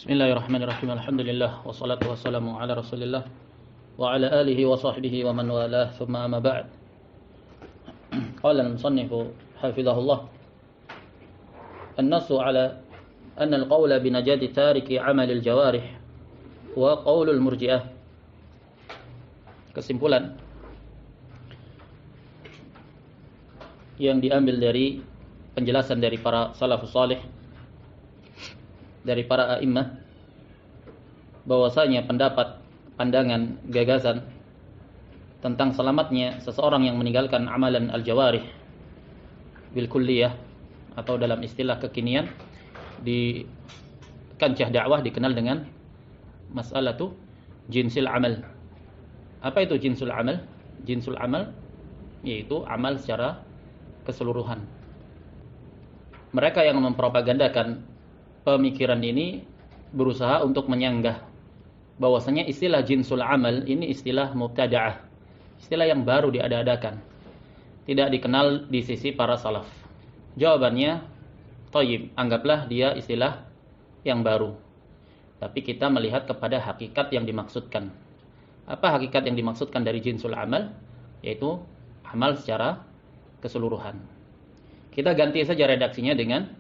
Bismillahirrahmanirrahim. Alhamdulillah wassalatu wassalamu ala Rasulillah wa ala alihi wa sahbihi wa man walah. Thumma amma ba'd. Qala al-musannif hafizahullah an-nassu ala anna al-qawla bi najati tariki amal al-jawarih wa qawl al-murji'ah. Kesimpulan yang diambil dari penjelasan dari para salafus salih, dari para a'immah, bahwasanya pendapat, pandangan, gagasan tentang selamatnya seseorang yang meninggalkan amalan al-jawarih bil kulliyah, atau dalam istilah kekinian di kancah dakwah dikenal dengan mas'alatu jinsil amal. Apa itu jinsul amal? Jinsul amal yaitu amal secara keseluruhan. Mereka yang mempropagandakan pemikiran ini berusaha untuk menyanggah bahwasanya istilah jinsul amal ini istilah mubtada'ah, istilah yang baru diada-adakan, tidak dikenal di sisi para salaf. Jawabannya, thayyib, anggaplah dia istilah yang baru. Tapi kita melihat kepada hakikat yang dimaksudkan. Apa hakikat yang dimaksudkan dari jinsul amal? Yaitu amal secara keseluruhan. Kita ganti saja redaksinya dengan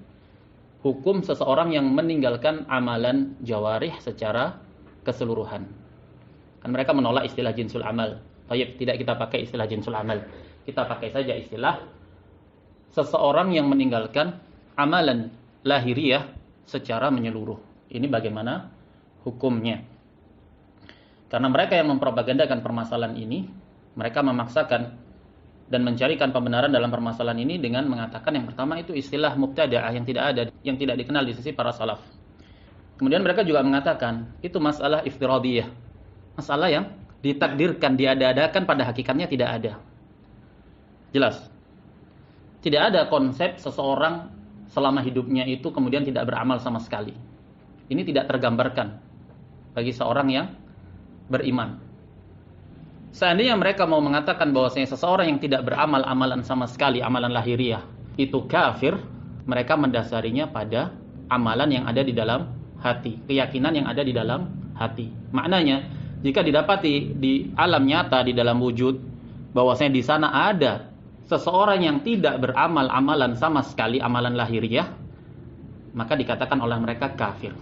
hukum seseorang yang meninggalkan amalan jawarih secara keseluruhan. Kan mereka menolak istilah jinsul amal. Baik, tidak kita pakai istilah jinsul amal. Kita pakai saja istilah seseorang yang meninggalkan amalan lahiriah secara menyeluruh. Ini bagaimana hukumnya? Karena mereka yang mempropagandakan permasalahan ini, mereka memaksakan dan mencarikan pembenaran dalam permasalahan ini dengan mengatakan yang pertama itu istilah mubtada'ah yang tidak ada, yang tidak dikenal di sisi para salaf. Kemudian mereka juga mengatakan itu masalah iftiradiyah, masalah yang ditakdirkan, diada-adakan, pada hakikatnya tidak ada. Jelas, tidak ada konsep seseorang selama hidupnya itu kemudian tidak beramal sama sekali. Ini tidak tergambarkan bagi seorang yang beriman. Seandainya mereka mau mengatakan bahwasanya seseorang yang tidak beramal amalan sama sekali, amalan lahiriah, itu kafir, mereka mendasarinya pada amalan yang ada di dalam hati, keyakinan yang ada di dalam hati. Maknanya, jika didapati di alam nyata, di dalam wujud, bahwasanya di sana ada seseorang yang tidak beramal amalan sama sekali, amalan lahiriah, maka dikatakan oleh mereka kafir.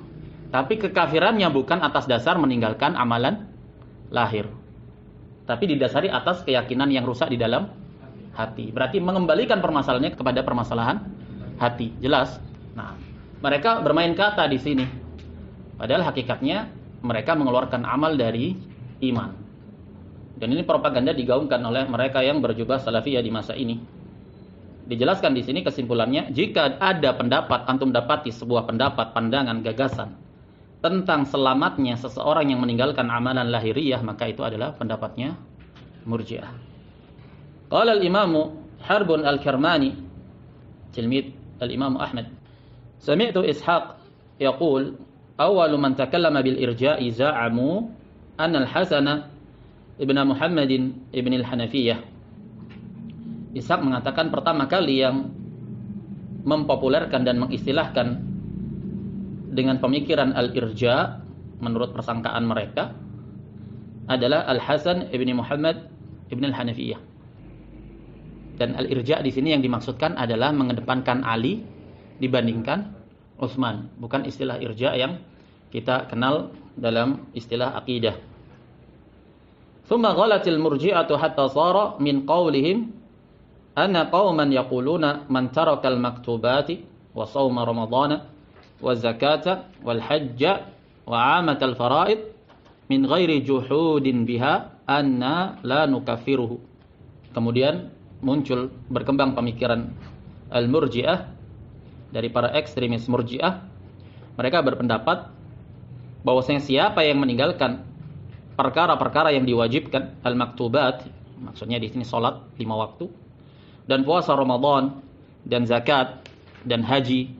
Tapi kekafirannya bukan atas dasar meninggalkan amalan lahir, tapi didasari atas keyakinan yang rusak di dalam hati. Berarti mengembalikan permasalahannya kepada permasalahan hati. Jelas? Nah, mereka bermain kata di sini. Padahal hakikatnya mereka mengeluarkan amal dari iman. Dan ini propaganda digaungkan oleh mereka yang berjubah salafiyah di masa ini. Dijelaskan di sini kesimpulannya, jika ada pendapat, antum dapati sebuah pendapat, pandangan, gagasan tentang selamatnya seseorang yang meninggalkan amalan lahiriah, maka itu adalah pendapatnya Murji'ah. Qala al-Imam Harbun al-Kirmani, tilmid al-Imam Ahmad, sami'tu Ishaq yaqul awwalu man takallama bil irja'i za'amu anna al-Hasan ibn Muhammadin ibn al-Hanafiyah. Ishaq mengatakan pertama kali yang mempopulerkan dan mengistilahkan dengan pemikiran al-irja menurut persangkaan mereka adalah Al-Hasan ibn Muhammad ibn al-Hanafiyah. Dan al-irja di sini yang dimaksudkan adalah mengedepankan Ali dibandingkan Utsman, bukan istilah irja yang kita kenal dalam istilah akidah. Thumma ghalatil murji'atu hatta sara min qawlihim anna qauman yaquluna man taraka al-maktubati wa shawma ramadhana wa zakata wal hajja wa 'amat al-fara'id min ghairi juhudin biha anna la nukaffiruhu. Kemudian muncul, berkembang pemikiran al-murji'ah dari para ekstremis murji'ah. Mereka berpendapat bahwasanya siapa yang meninggalkan perkara-perkara yang diwajibkan, al-maktubat, maksudnya di sini salat 5 waktu, dan puasa Ramadan, dan zakat, dan haji,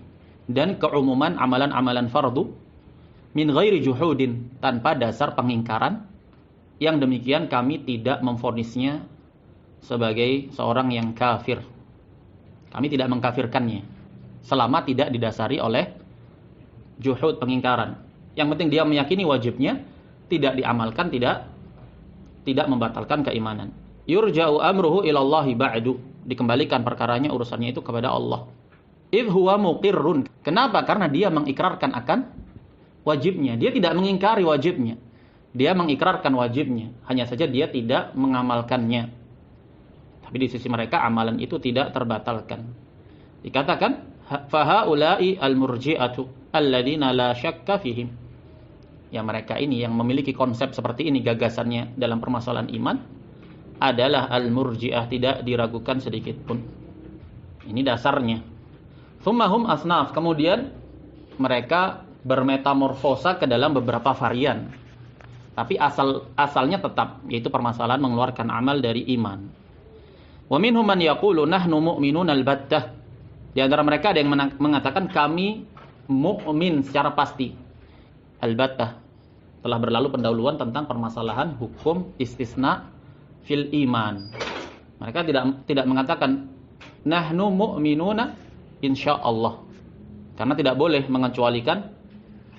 dan keumuman amalan-amalan fardu, min ghairi juhudin, tanpa dasar pengingkaran, yang demikian kami tidak memvonisnya sebagai seorang yang kafir. Kami tidak mengkafirkannya selama tidak didasari oleh juhud, pengingkaran. Yang penting dia meyakini wajibnya, tidak diamalkan, tidak membatalkan keimanan. Yurja'u amruhu ilallahi ba'du. Dikembalikan perkaranya, urusannya itu kepada Allah. Idh huwa muqirrun. Kenapa? Karena dia mengikrarkan akan wajibnya. Dia tidak mengingkari wajibnya. Dia mengikrarkan wajibnya. Hanya saja dia tidak mengamalkannya. Tapi di sisi mereka amalan itu tidak terbatalkan. Dikatakan fahaula'i al-murji'atu alladziina la syakka fihim. Ya, mereka ini yang memiliki konsep seperti ini gagasannya dalam permasalahan iman adalah al-murji'ah, tidak diragukan sedikit pun. Ini dasarnya. Tsumma hum asnaf, kemudian mereka bermetamorfosa ke dalam beberapa varian. Tapi asalnya tetap, yaitu permasalahan mengeluarkan amal dari iman. Wa minhum man yaqulu nahnu mu'minun al-battah. Di antara mereka ada yang mengatakan kami mukmin secara pasti. Al-battah. Telah berlalu pendahuluan tentang permasalahan hukum istisna fil iman. Mereka tidak mengatakan nahnu mu'minuna insyaallah. Karena tidak boleh mengecualikan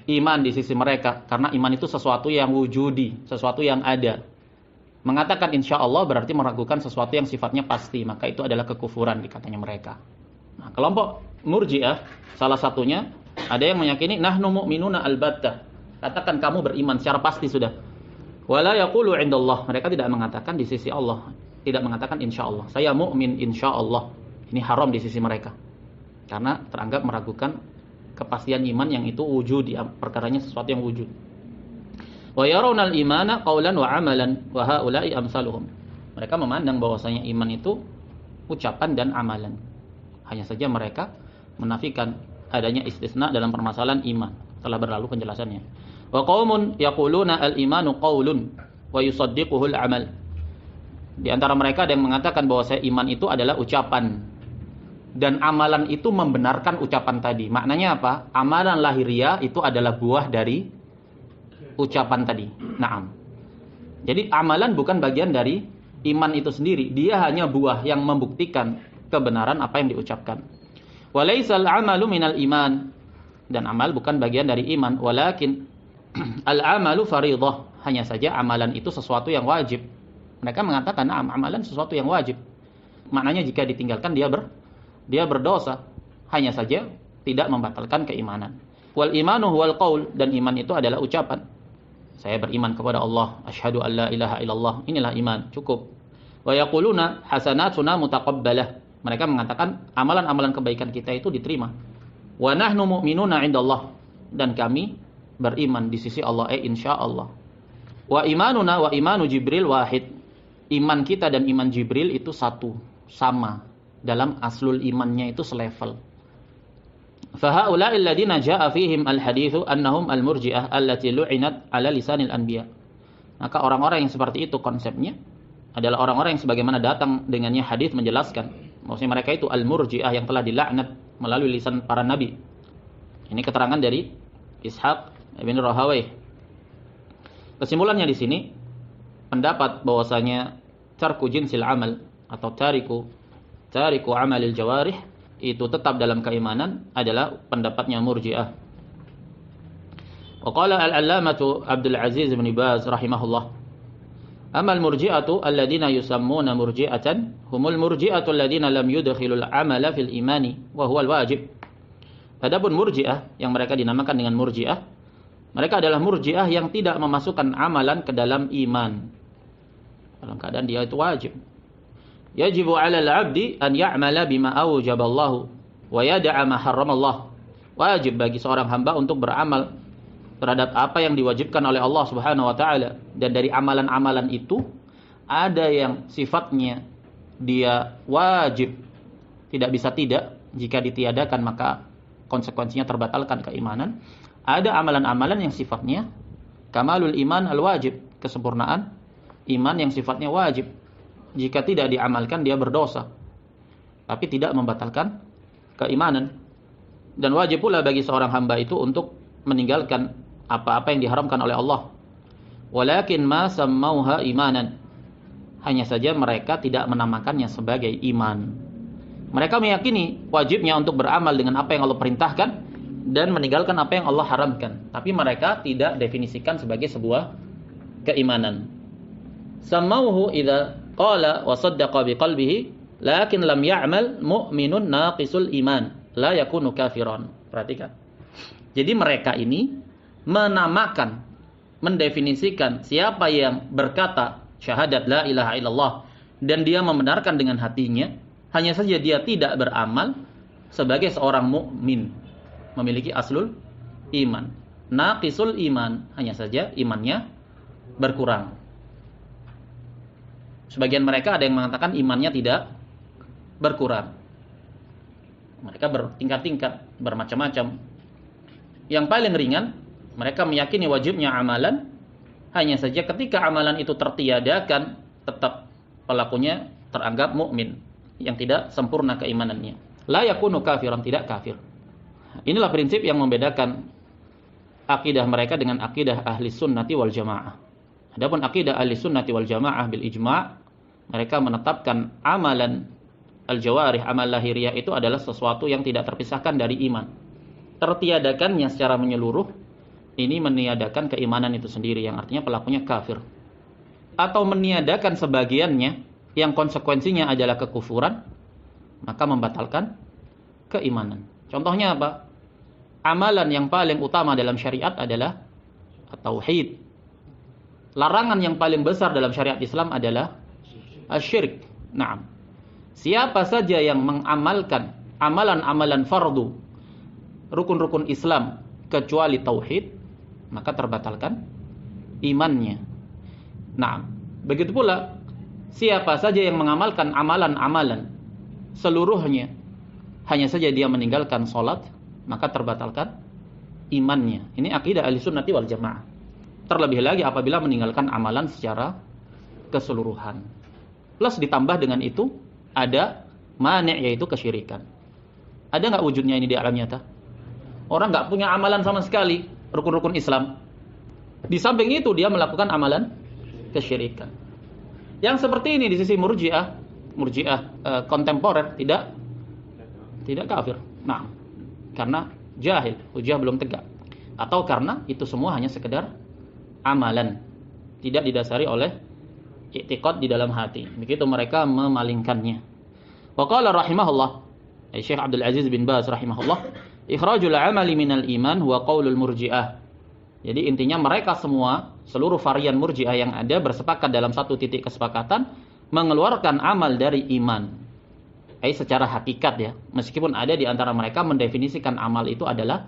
iman di sisi mereka, karena iman itu sesuatu yang wujudi, sesuatu yang ada. Mengatakan insyaallah berarti meragukan sesuatu yang sifatnya pasti, maka itu adalah kekufuran dikatanya mereka. Nah, kelompok Murji'ah salah satunya ada yang meyakini nahnu mu'minuna albattah. Katakan kamu beriman secara pasti sudah. Wala yaqulu indallah. Mereka tidak mengatakan di sisi Allah, tidak mengatakan insyaallah. Saya mukmin insyaallah. Ini haram di sisi mereka. Karena teranggap meragukan kepastian iman yang itu wujud, perkaranya sesuatu yang wujud. Wa yarawna al-imana qawlan wa amalan wa haula'i amsaluhum. Mereka memandang bahwasanya iman itu ucapan dan amalan. Hanya saja mereka menafikan adanya istisna dalam permasalahan iman. Telah berlalu penjelasannya. Wa qaumun yaquluna al-imanu qawlun wa yusaddiquhu al-amal. Di antara mereka ada yang mengatakan bahwasanya iman itu adalah ucapan dan amalan itu membenarkan ucapan tadi. Maknanya apa? Amalan lahiriah itu adalah buah dari ucapan tadi. Naam. Jadi amalan bukan bagian dari iman itu sendiri. Dia hanya buah yang membuktikan kebenaran apa yang diucapkan. Walaisal amalu minal iman. Dan amal bukan bagian dari iman. Walakin al-amalu faridah. Hanya saja amalan itu sesuatu yang wajib. Mereka mengatakan amalan sesuatu yang wajib. Maknanya jika ditinggalkan dia berdosa, hanya saja tidak membatalkan keimanan. Wal imanu huwal qaul, dan iman itu adalah ucapan. Saya beriman kepada Allah, asyhadu an la ilaha illallah. Inilah iman, cukup. Wa yaquluna hasanatuna mutaqabbalah. Mereka mengatakan amalan-amalan kebaikan kita itu diterima. Wa nahnu mu'minuna 'indallah, dan kami beriman di sisi Allah, insyaallah. Wa imanuna wa imanu Jibril wahid. Iman kita dan iman Jibril itu satu, sama. Dalam aslul imannya itu selevel. Fahaula'il ladina ja'a fihim al-hadithu annahum al-murji'ah allati lu'inat ala lisanil anbiya. Maka orang-orang yang seperti itu konsepnya adalah orang-orang yang sebagaimana datang dengannya hadis menjelaskan. Maksudnya mereka itu al-murji'ah yang telah dilaknat melalui lisan para nabi. Ini keterangan dari Ishaq bin Rahawayh. Kesimpulannya di sini pendapat bahwasanya tarku jinsil amal atau tariku amalil jawarih itu tetap dalam keimanan adalah pendapatnya Murji'ah. Wa qala al-allamatu Abdul Aziz bin Baz rahimahullah, amal murji'atu alladziina yusammuna murji'atan humul murji'atu alladziina lam yudkhilul amala fil imani wa huwal wajib. Adapun Murji'ah yang mereka dinamakan dengan Murji'ah, mereka adalah Murji'ah yang tidak memasukkan amalan ke dalam iman. Dalam keadaan dia itu wajib. Yajibu 'alal 'abdi an ya'mala bima awjaballahu wa yada'a ma harramallah. Wajib bagi seorang hamba untuk beramal terhadap apa yang diwajibkan oleh Allah Subhanahu wa taala, dan dari amalan-amalan itu ada yang sifatnya dia wajib, tidak bisa tidak, jika ditiadakan maka konsekuensinya terbatalkan keimanan. Ada amalan-amalan yang sifatnya kamalul iman al-wajib, kesempurnaan iman yang sifatnya wajib. Jika tidak diamalkan dia berdosa, tapi tidak membatalkan keimanan. Dan wajib pula bagi seorang hamba itu untuk meninggalkan apa-apa yang diharamkan oleh Allah. Walakin ma sammauha imanan. Hanya saja mereka tidak menamakannya sebagai iman. Mereka meyakini wajibnya untuk beramal dengan apa yang Allah perintahkan, dan meninggalkan apa yang Allah haramkan, tapi mereka tidak definisikan sebagai sebuah keimanan. Samauhu idza qala wa saddaqa biqalbihi lakin lam ya'mal mu'minun naqisul iman la yakunu kafiran. Perhatikan. Jadi mereka ini menamakan, mendefinisikan siapa yang berkata syahadat la ilaha illallah dan dia membenarkan dengan hatinya, hanya saja dia tidak beramal sebagai seorang mukmin, memiliki aslul iman. Naqisul iman, hanya saja imannya berkurang. Sebagian mereka ada yang mengatakan imannya tidak berkurang. Mereka bertingkat-tingkat, bermacam-macam. Yang paling ringan, mereka meyakini wajibnya amalan, hanya saja ketika amalan itu tertiadakan, tetap pelakunya teranggap mukmin yang tidak sempurna keimanannya. La yakunu kafiran, tidak kafir. Inilah prinsip yang membedakan akidah mereka dengan akidah ahli sunnati wal jamaah. Adapun akidah ahli sunnati wal jamaah bil ijma', mereka menetapkan amalan al-jawarih, amal lahiriah itu adalah sesuatu yang tidak terpisahkan dari iman. Tertiadakannya secara menyeluruh, ini meniadakan keimanan itu sendiri, yang artinya pelakunya kafir. Atau meniadakan sebagiannya, yang konsekuensinya adalah kekufuran, maka membatalkan keimanan. Contohnya apa? Amalan yang paling utama dalam syariat adalah tauhid. Larangan yang paling besar dalam syariat Islam adalah asyirik. Naam. Siapa saja yang mengamalkan amalan-amalan fardu, rukun-rukun Islam kecuali tauhid, maka terbatalkan imannya. Naam. Begitu pula siapa saja yang mengamalkan amalan-amalan seluruhnya, hanya saja dia meninggalkan sholat, maka terbatalkan imannya. Ini akidah ahlussunnati wal jamaah. Terlebih lagi apabila meninggalkan amalan secara keseluruhan. Plus ditambah dengan itu ada mani', yaitu kesyirikan. Ada nggak wujudnya ini di alam nyata? Orang nggak punya amalan sama sekali, rukun-rukun Islam. Di samping itu dia melakukan amalan kesyirikan. Yang seperti ini di sisi murji'ah kontemporer tidak kafir. Nah, karena jahil, hujah belum tegak, atau karena itu semua hanya sekedar amalan, tidak didasari oleh i'tiqad di dalam hati. Begitu mereka memalingkannya. Wa qala rahimahullah, Syekh Abdul Aziz bin Baz rahimahullah, ikhrajul amali minal iman huwa qaulul murji'ah. Jadi intinya mereka semua, seluruh varian murji'ah yang ada bersepakat dalam satu titik kesepakatan mengeluarkan amal dari iman. Secara hakikat ya, meskipun ada di antara mereka mendefinisikan amal itu adalah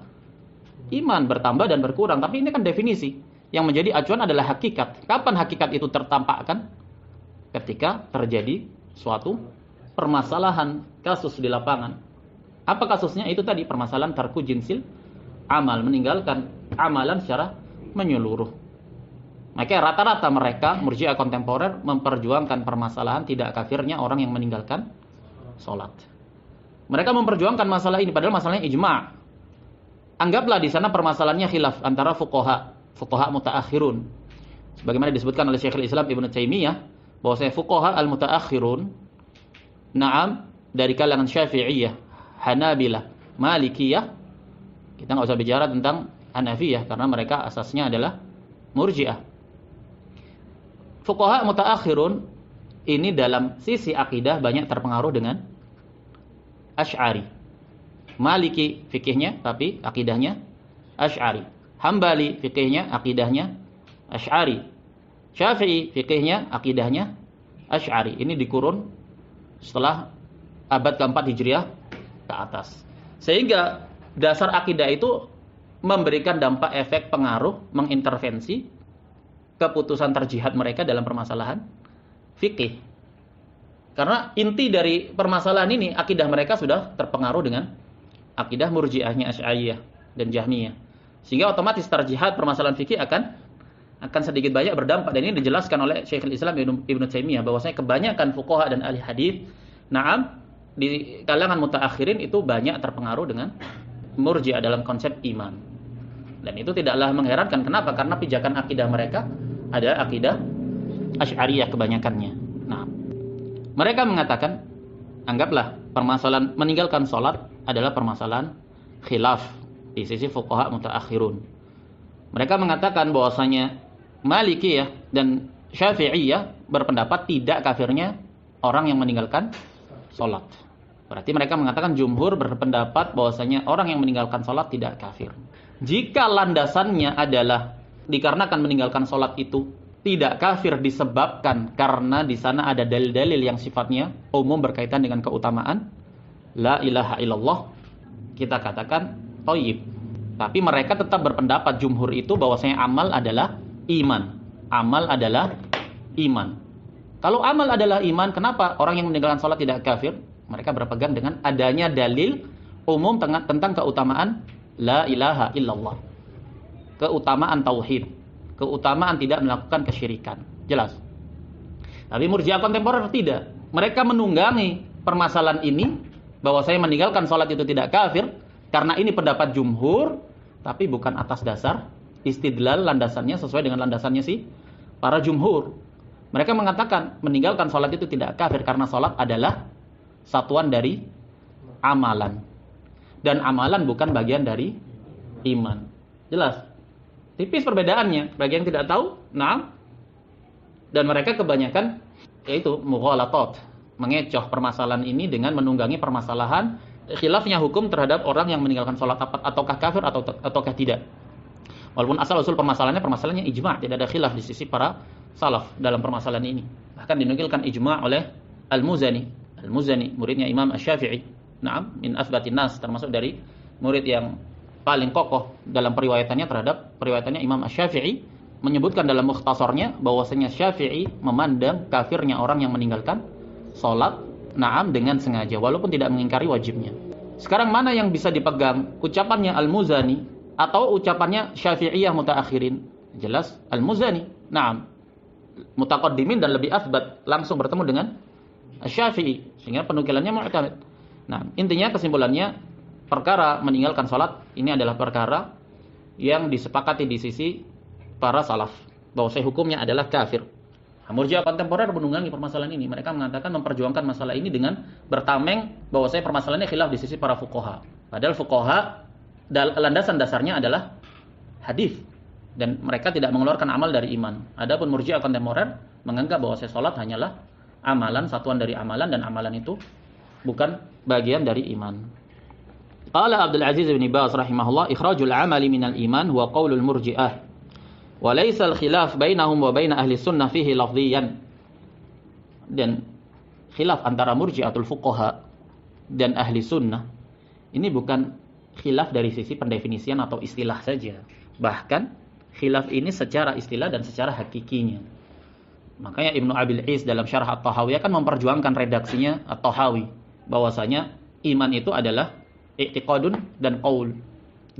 iman bertambah dan berkurang, tapi ini kan definisi. Yang menjadi acuan adalah hakikat. Kapan hakikat itu tertampakkan? Ketika terjadi suatu permasalahan, kasus di lapangan. Apa kasusnya? Itu tadi permasalahan tarku jinsil amal, meninggalkan amalan secara menyeluruh. Maka rata-rata mereka murji'ah kontemporer memperjuangkan permasalahan tidak kafirnya orang yang meninggalkan sholat. Mereka memperjuangkan masalah ini padahal masalahnya ijma'. Anggaplah di sana permasalahannya khilaf antara fuqaha mutaakhirun. Sebagaimana disebutkan oleh Syekhul Islam Ibnu Taimiyah bahwasanya fuqaha al-mutaakhirun na'am dari kalangan Syafi'iyah, Hanabilah, Malikiyah. Kita enggak usah bicara tentang Hanafiyah karena mereka asasnya adalah murji'ah. Fuqaha mutaakhirun ini dalam sisi akidah banyak terpengaruh dengan Asy'ari. Maliki fikihnya tapi akidahnya Asy'ari. Hambali fikihnya akidahnya Asy'ari. Syafi'i fikihnya akidahnya Asy'ari. Ini dikurun setelah abad keempat Hijriah ke atas. Sehingga dasar akidah itu memberikan dampak efek pengaruh, mengintervensi keputusan terjihad mereka dalam permasalahan fikih. Karena inti dari permasalahan ini akidah mereka sudah terpengaruh dengan akidah murji'ahnya Asy'ariyah dan Jahmiyah. Sehingga otomatis terjihad permasalahan fikih akan sedikit banyak berdampak, dan ini dijelaskan oleh Syekhul Islam Ibnu Taimiyah bahwasanya kebanyakan fuqaha dan ahli hadis na'am di kalangan mutaakhirin itu banyak terpengaruh dengan murji'ah dalam konsep iman. Dan itu tidaklah mengherankan. Kenapa? Karena pijakan akidah mereka adalah akidah Asy'ariyah kebanyakannya. Nah, mereka mengatakan, anggaplah permasalahan meninggalkan sholat adalah permasalahan khilaf di sisi fuqaha mutaakhirun. Mereka mengatakan bahwasanya Malikiyah dan Syafi'iyah berpendapat tidak kafirnya orang yang meninggalkan salat. Berarti mereka mengatakan jumhur berpendapat bahwasanya orang yang meninggalkan salat tidak kafir. Jika landasannya adalah dikarenakan meninggalkan salat itu tidak kafir disebabkan karena di sana ada dalil-dalil yang sifatnya umum berkaitan dengan keutamaan la ilaha illallah, kita katakan thayyib. Tapi mereka tetap berpendapat jumhur itu bahwasanya amal adalah iman. Amal adalah iman. Kalau amal adalah iman, kenapa orang yang meninggalkan salat tidak kafir? Mereka berpegang dengan adanya dalil umum tentang keutamaan la ilaha illallah. Keutamaan tauhid, keutamaan tidak melakukan kesyirikan. Jelas. Tapi Murji'ah kontemporer tidak. Mereka menunggangi permasalahan ini bahwa saya meninggalkan salat itu tidak kafir karena ini pendapat jumhur, tapi bukan atas dasar istidlal landasannya sesuai dengan landasannya para jumhur. Mereka mengatakan meninggalkan salat itu tidak kafir karena salat adalah satuan dari amalan. Dan amalan bukan bagian dari iman. Jelas. Tipis perbedaannya. Bagi yang tidak tahu, nah. Dan mereka kebanyakan yaitu mughalatat, mengecoh permasalahan ini dengan menunggangi permasalahan khilafnya hukum terhadap orang yang meninggalkan salat ataukah kafir ataukah tidak. Walaupun asal-usul permasalahannya ijma', tidak ada khilaf di sisi para salaf dalam permasalahan ini. Bahkan dinukilkan ijma' oleh Al-Muzani. Al-Muzani, muridnya Imam Asy-Syafi'i. Naam, min asbatin nas, termasuk dari murid yang paling kokoh dalam periwayatannya terhadap periwayatannya Imam Asy-Syafi'i, menyebutkan dalam mukhtasarnya bahwasanya Syafi'i memandang kafirnya orang yang meninggalkan salat, naam, dengan sengaja walaupun tidak mengingkari wajibnya. Sekarang mana yang bisa dipegang? Ucapannya Al-Muzani atau ucapannya Syafi'iyah mutaakhirin? Jelas Al-Muzani. Naam. Mutaqaddimin dan lebih asbat langsung bertemu dengan Asy-Syafi'i sehingga penukilannya mu'tamad. Nah, intinya kesimpulannya perkara meninggalkan salat ini adalah perkara yang disepakati di sisi para salaf bahwa hukumnya adalah kafir. Murji'ah kontemporer menunggangi permasalahan ini. Mereka mengatakan memperjuangkan masalah ini dengan bertameng bahwa permasalahannya khilaf di sisi para fuqaha. Padahal fuqaha landasan dasarnya adalah hadis dan mereka tidak mengeluarkan amal dari iman. Adapun Murji'ah kontemporer menganggap bahwa salat hanyalah amalan, satuan dari amalan, dan amalan itu bukan bagian dari iman. Qala Abdul Aziz bin Baz rahimahullah, ikhrajul amali minal iman huwa qaulul murji'ah wa laysa al-khilaf bainahum wa bain ahli sunnah fihi lafdhiyan. Dan khilaf antara murji'atul fuqaha dan ahli sunnah ini bukan khilaf dari sisi pendefinisian atau istilah saja. Bahkan khilaf ini secara istilah dan secara hakikinya. Makanya Ibnu Abil Is dalam Syarah At-Tahawiyah kan memperjuangkan redaksinya At-Tahawi bahwasanya iman itu adalah i'tiqadun dan qaul.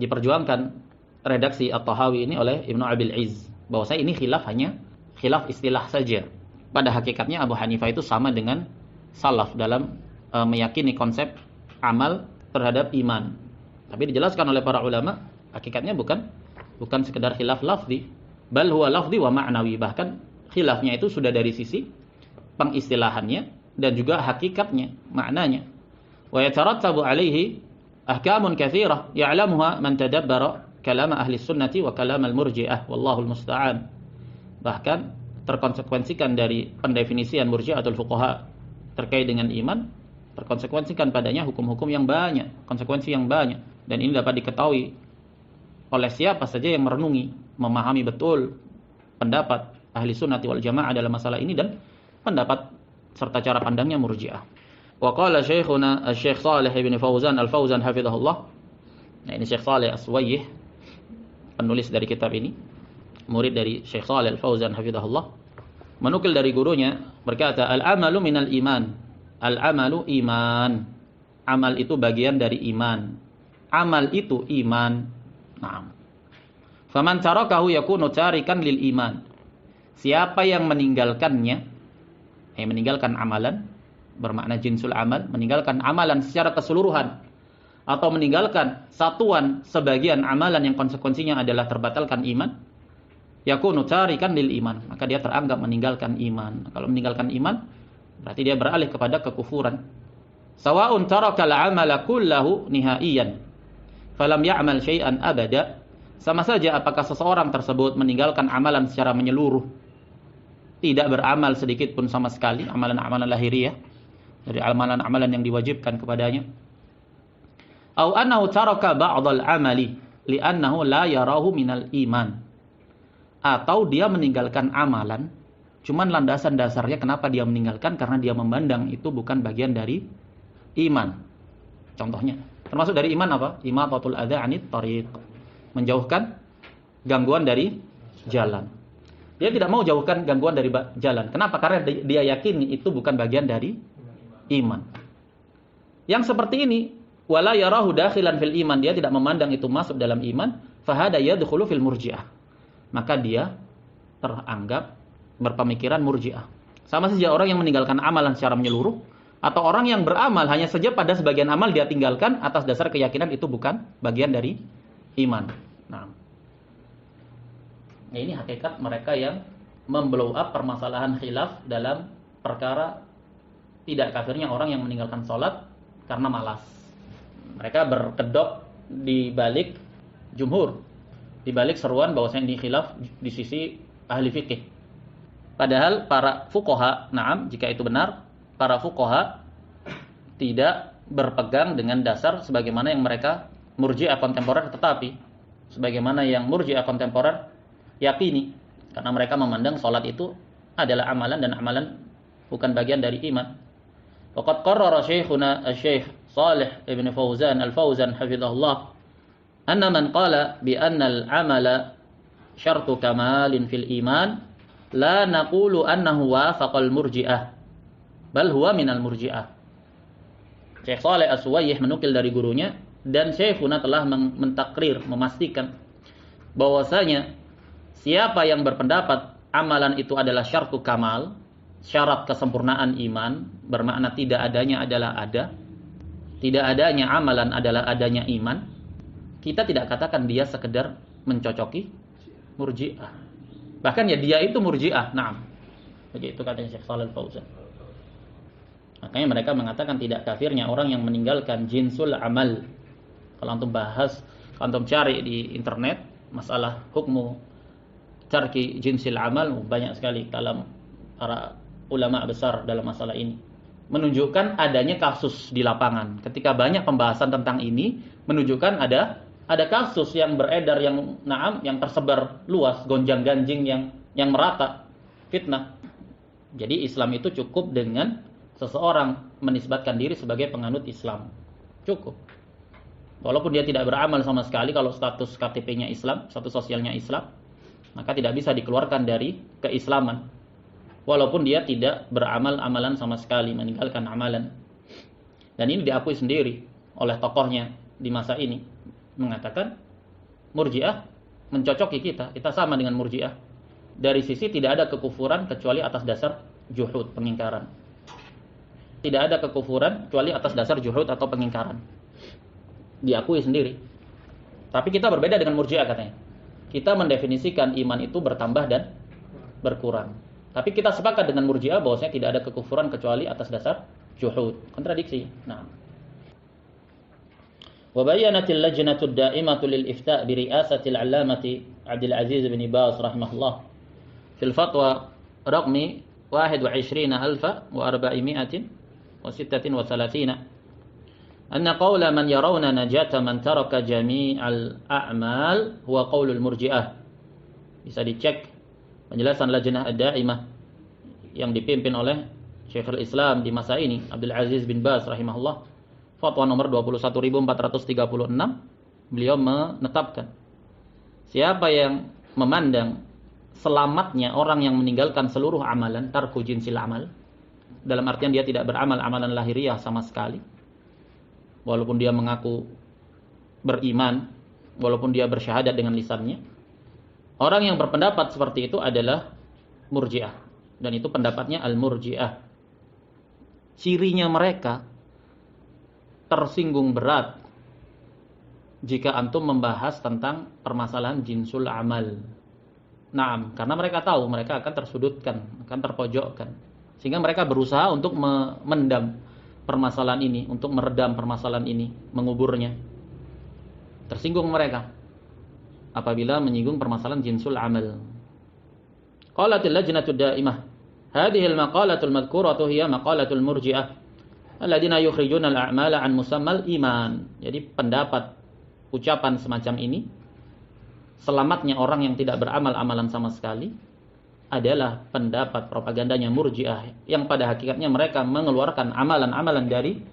Diperjuangkan redaksi At-Tahawi ini oleh Ibnu Abil Is bahwasanya ini khilaf hanya khilaf istilah saja. Pada hakikatnya Abu Hanifah itu sama dengan salaf dalam meyakini konsep amal terhadap iman. Tapi dijelaskan oleh para ulama hakikatnya bukan sekedar khilaf lafzi, bal huwa lafzi wa ma'nawi. Bahkan khilafnya itu sudah dari sisi pengistilahannya dan juga hakikatnya, maknanya. Wa yatarattabu alaihi ahkamun katsirah ya'lamuha man tadabbara kalam ahli sunnati wa kalam al-murji'ah wallahu al-musta'an. Bahkan terkonsekuensikan dari pendefinisian murji'atul fuqaha terkait dengan iman, terkonsekuensikan padanya hukum-hukum yang banyak, konsekuensi yang banyak, dan ini dapat diketahui oleh siapa saja yang merenungi, memahami betul pendapat ahli sunnati wal jamaah dalam masalah ini dan pendapat serta cara pandangnya murji'ah. Wa qala syekhuna Syekh Shalih bin Fauzan Al-Fauzan hafizahullah. Nah, ini Syekh Shalih As-Suwayyih, penulis dari kitab ini, murid dari Syekh Shalih Al-Fauzan hafizahullah, menukil dari gurunya berkata, al-amalu minal iman. Al-amalu iman. Amal itu bagian dari iman. Amal itu iman. Naam. Faman tarakahu yakunu tarikan lil iman. Siapa yang meninggalkannya, meninggalkan amalan, bermakna jinsul amal, meninggalkan amalan secara keseluruhan, atau meninggalkan satuan sebagian amalan yang konsekuensinya adalah terbatalkan iman, yakunu tarikan lil iman, maka dia teranggap meninggalkan iman. Kalau meninggalkan iman, berarti dia beralih kepada kekufuran. Sawa'un tarakal amala kullahu nihaiyan, falam ya'mal syai'an abada, sama saja apakah seseorang tersebut meninggalkan amalan secara menyeluruh, tidak beramal sedikit pun sama sekali, amalan-amalan lahiriah, dari amalan-amalan yang diwajibkan kepadanya. Au annahu taraka ba'dal amali li'annahu la yarahu minal iman. Atau dia meninggalkan amalan, cuman landasan dasarnya kenapa dia meninggalkan, karena dia memandang itu bukan bagian dari iman. Contohnya, termasuk dari iman apa? Imatatul adza 'anit thariq. Menjauhkan gangguan dari jalan. Dia tidak mau jauhkan gangguan dari jalan. Kenapa? Karena dia yakini itu bukan bagian dari iman. Yang seperti ini, wala yarahu dakhilan fil iman, dia tidak memandang itu masuk dalam iman, fahada yadkhulu fil murji'ah. Maka dia teranggap berpemikiran murji'ah. Sama saja orang yang meninggalkan amalan secara menyeluruh, atau orang yang beramal hanya saja pada sebagian amal dia tinggalkan atas dasar keyakinan itu bukan bagian dari iman. Nah, ini hakikat mereka yang memblow up permasalahan khilaf dalam perkara tidak kafirnya orang yang meninggalkan sholat karena malas. Mereka berkedok di balik jumhur, di balik seruan bahwasanya ini khilaf di sisi ahli fikih. Padahal para fuqaha, naam, jika itu benar, para fuqaha tidak berpegang dengan dasar sebagaimana yang mereka murji'ah kontemporer, tetapi sebagaimana yang murji'ah kontemporer yakini, karena mereka memandang salat itu adalah amalan dan amalan bukan bagian dari iman. Waqad qarrara syekhuna asy-syekh Shalih ibn Fauzan al-Fauzan hafizahullah anna man qala bi anna al-amala syartu kamalin fil iman la naqulu annahu wafaqal murji'ah bal huwa minal murji'ah. Syekh Shalih As-Suwayyih menukil dari gurunya, dan Syekhuna telah mentakrir, memastikan bahwasanya siapa yang berpendapat amalan itu adalah syartu kamal, syarat kesempurnaan iman, bermakna tidak adanya adalah ada, tidak adanya amalan adalah adanya iman, kita tidak katakan dia sekedar mencocoki murji'ah. Bahkan ya dia itu murji'ah. Naam. Begitu katanya Syekh Shalih Al-Fauzan. Makanya mereka mengatakan tidak kafirnya orang yang meninggalkan jinsul amal. Kalau antum bahas, kalau antum cari di internet masalah hukmu tarki jinsil amal, banyak sekali kalam para ulama besar dalam masalah ini. Menunjukkan adanya kasus di lapangan. Ketika banyak pembahasan tentang ini, menunjukkan ada kasus yang beredar yang naam, yang tersebar luas, gonjang-ganjing yang merata, fitnah. Jadi Islam itu cukup dengan seseorang menisbatkan diri sebagai penganut Islam. Cukup. Walaupun dia tidak beramal sama sekali, kalau status KTP-nya Islam, status sosialnya Islam, maka tidak bisa dikeluarkan dari keislaman. Walaupun dia tidak beramal amalan sama sekali, meninggalkan amalan. Dan ini diakui sendiri oleh tokohnya di masa ini. Mengatakan, murji'ah mencocoki kita sama dengan murji'ah. Dari sisi tidak ada kekufuran kecuali atas dasar juhud, pengingkaran. Tidak ada kekufuran kecuali atas dasar juhud atau pengingkaran. Diakui sendiri. Tapi kita berbeda dengan murji'ah katanya. Kita mendefinisikan iman itu bertambah dan berkurang. Tapi kita sepakat dengan murji'ah bahwasanya tidak ada kekufuran kecuali atas dasar juhud. Kontradiksi. Nah. Wa bayyanatil lajnatud da'imatu lil ifta' bi ri'asatil 'allamati Abdul Aziz bin Baz rahimahullah fil fatwa raqmi 21436 أن قول من يرون نجاة من ترك جميع الأعمال هو قول المرجئة. Bisa dicek penjelasan Lajnah Ad-Daimah yang dipimpin oleh Syekhul Islam di masa ini, Abdul Aziz bin Baz rahimahullah, fatwa nomor 21436, beliau menetapkan siapa yang memandang selamatnya orang yang meninggalkan seluruh amalan, tarku jinsil amal, dalam artian dia tidak beramal amalan lahiriah sama sekali, walaupun dia mengaku beriman, walaupun dia bersyahadat dengan lisannya. Orang yang berpendapat seperti itu adalah murji'ah, dan itu pendapatnya al-murji'ah. Cirinya mereka tersinggung berat jika antum membahas tentang permasalahan jinsul amal. Naam, karena mereka tahu mereka akan tersudutkan, akan terpojokkan. Sehingga mereka berusaha untuk memendam permasalahan ini, untuk meredam permasalahan ini, menguburnya. Tersinggung mereka apabila menyinggung permasalahan jinsul amal. Qalatil lajnatud daimah, hadhihi al-maqalatul madhkuratu hiya maqalatul murji'ah alladziina yukhrijuna al-a'mala 'an musammal iman. Jadi pendapat ucapan semacam ini, selamatnya orang yang tidak beramal amalan sama sekali, adalah pendapat propagandanya murji'ah yang pada hakikatnya mereka mengeluarkan amalan-amalan dari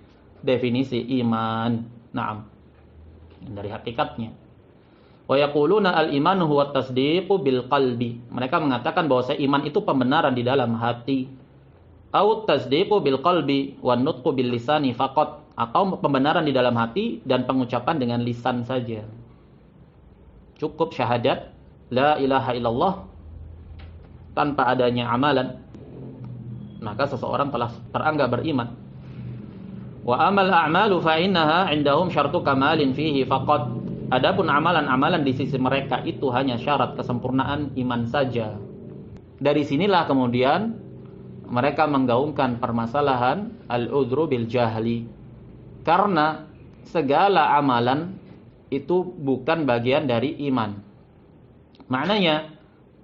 definisi iman. Naam. Dari hakikatnya. Wa yaquluna al-imanu huwa at-tasdiqu bil qalbi. Mereka mengatakan bahwa iman itu pembenaran di dalam hati. Au tasdiqu bil qalbi wan nutqu bil lisani faqat, atau pembenaran di dalam hati dan pengucapan dengan lisan saja. Cukup syahadat la ilaha illallah tanpa adanya amalan, maka seseorang telah teranggap beriman. Wa amal a'malu fa innaha 'indahum syartu kamalin fihi faqat. Adapun amalan-amalan di sisi mereka itu hanya syarat kesempurnaan iman saja. Dari sinilah kemudian mereka menggaungkan permasalahan al-udhru bil jahli. Karena segala amalan itu bukan bagian dari iman. Maknanya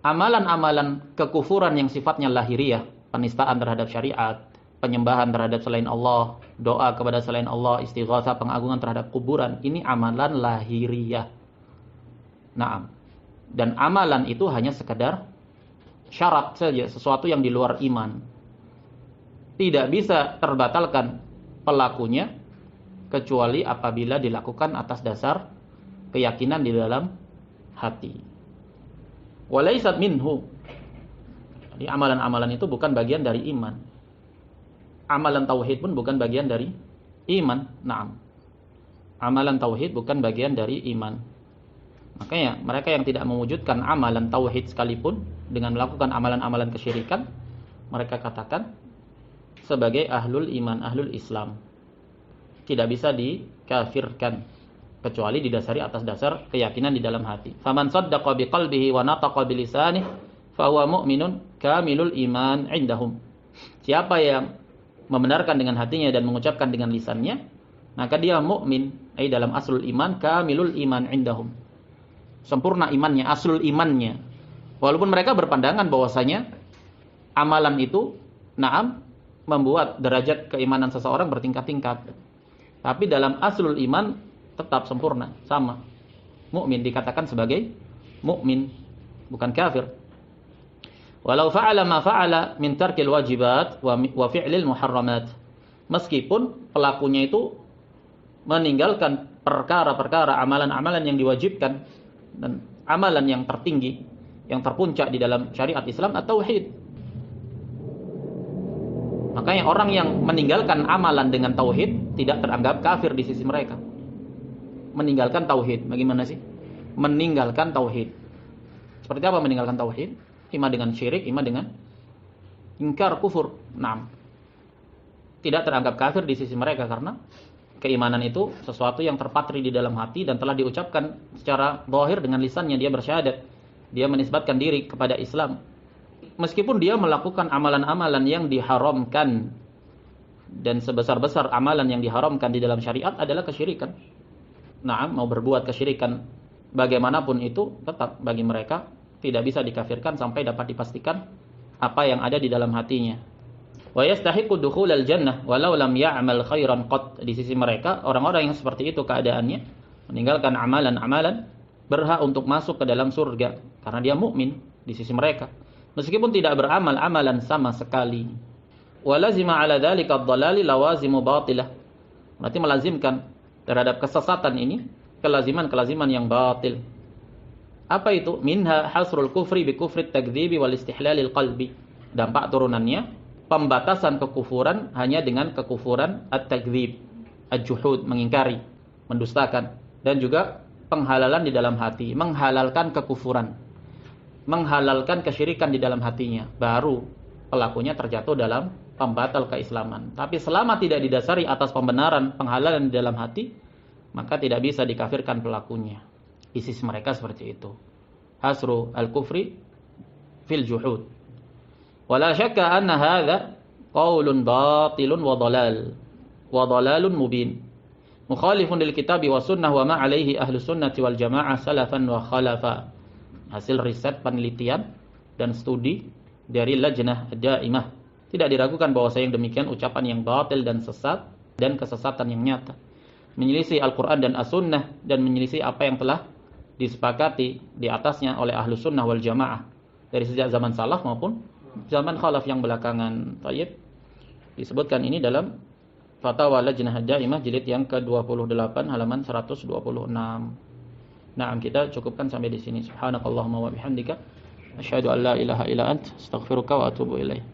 amalan-amalan kekufuran yang sifatnya lahiriah, penistaan terhadap syariat, penyembahan terhadap selain Allah, doa kepada selain Allah, istighatsah, pengagungan terhadap kuburan, ini amalan lahiriah. Naam. Dan amalan itu hanya sekedar syarat saja, sesuatu yang di luar iman. Tidak bisa terbatalkan pelakunya kecuali apabila dilakukan atas dasar keyakinan di dalam hati. Walaysat minhu. Jadi amalan-amalan itu bukan bagian dari iman. Amalan tauhid pun bukan bagian dari iman. Naam. Amalan tauhid bukan bagian dari iman. Makanya mereka yang tidak mewujudkan amalan tauhid sekalipun dengan melakukan amalan-amalan kesyirikan, mereka katakan sebagai ahlul iman, ahlul Islam. Tidak bisa dikafirkan kecuali didasari atas dasar keyakinan di dalam hati. Faman saddaqa biqalbihi wa nataqa bilisanihi fa huwa mu'minun kamilul iman 'indahum. Siapa yang membenarkan dengan hatinya dan mengucapkan dengan lisannya, maka dia mukmin, dalam aslul iman, kamilul iman 'indahum. Sempurna imannya, aslul imannya. Walaupun mereka berpandangan bahwasanya amalan itu na'am membuat derajat keimanan seseorang bertingkat-tingkat. Tapi dalam aslul iman tetap sempurna, sama. Mukmin dikatakan sebagai mukmin, bukan kafir. Walau fa'ala ma fa'ala min tarkil wajibat wa fi'lil muharramat. Meskipun pelakunya itu meninggalkan perkara-perkara amalan-amalan yang diwajibkan dan amalan yang tertinggi, yang terpuncak di dalam syariat Islam atau tauhid. Makanya orang yang meninggalkan amalan dengan tauhid tidak teranggap kafir di sisi mereka. Meninggalkan tauhid, bagaimana sih? Meninggalkan tauhid. Seperti apa meninggalkan tauhid? Ima dengan syirik, ima dengan ingkar kufur. Naam. Tidak teranggap kafir di sisi mereka karena keimanan itu sesuatu yang terpatri di dalam hati dan telah diucapkan secara zahir dengan lisannya, dia bersyahadat. Dia menisbatkan diri kepada Islam. Meskipun dia melakukan amalan-amalan yang diharamkan, dan sebesar-besar amalan yang diharamkan di dalam syariat adalah kesyirikan. Nah, mau berbuat kesyirikan bagaimanapun itu tetap bagi mereka tidak bisa dikafirkan sampai dapat dipastikan apa yang ada di dalam hatinya. Wa yastahiqu dukhulal jannah walau lam ya'mal khairan qat. Di sisi mereka, orang-orang yang seperti itu keadaannya, meninggalkan amalan-amalan, berhak untuk masuk ke dalam surga karena dia mukmin di sisi mereka, meskipun tidak beramal amalan sama sekali. Wa lazima 'ala dzalika ad-dhalali lawazimu batilah. Berarti melazimkan terhadap kesesatan ini kelaziman-kelaziman yang batil. Apa itu? Minha hasrul kufri bi kufrit takdzibi wal istihlalil qalbi. Dampak turunannya pembatasan kekufuran hanya dengan kekufuran at-takdzib, al-juhud, mengingkari, mendustakan, dan juga penghalalan di dalam hati, menghalalkan kekufuran, menghalalkan kesyirikan di dalam hatinya, baru pelakunya terjatuh dalam pembatal keislaman. Tapi selama tidak didasari atas pembenaran, penghalalan di dalam hati, maka tidak bisa dikafirkan pelakunya. Isis mereka seperti itu. Hasru al-kufri fil juhud. Wala syakka anna hadza qaulun batilun wa dhalalun mubin. mukhalifun lil kitabi wa sunnah wa ma alaihi ahlu sunnati wal jamaah salafan wa khalafa. Hasil riset penelitian dan studi dari Lajnah Daimah. Tidak diragukan bahwa yang demikian ucapan yang batil dan sesat dan kesesatan yang nyata. Menyelisih Al-Quran dan As-Sunnah dan menyelisih apa yang telah disepakati di atasnya oleh ahlu sunnah wal jamaah dari sejak zaman salaf maupun zaman khalaf yang belakangan. Tayyib. Disebutkan ini dalam Fatwa Lajnah Daimah jilid yang ke-28 halaman 126. Naam, kita cukupkan sampai di sini. Subhanakallahumma wa bihamdika asyhadu an la ilaha illa anta astaghfiruka wa atubu ilaik.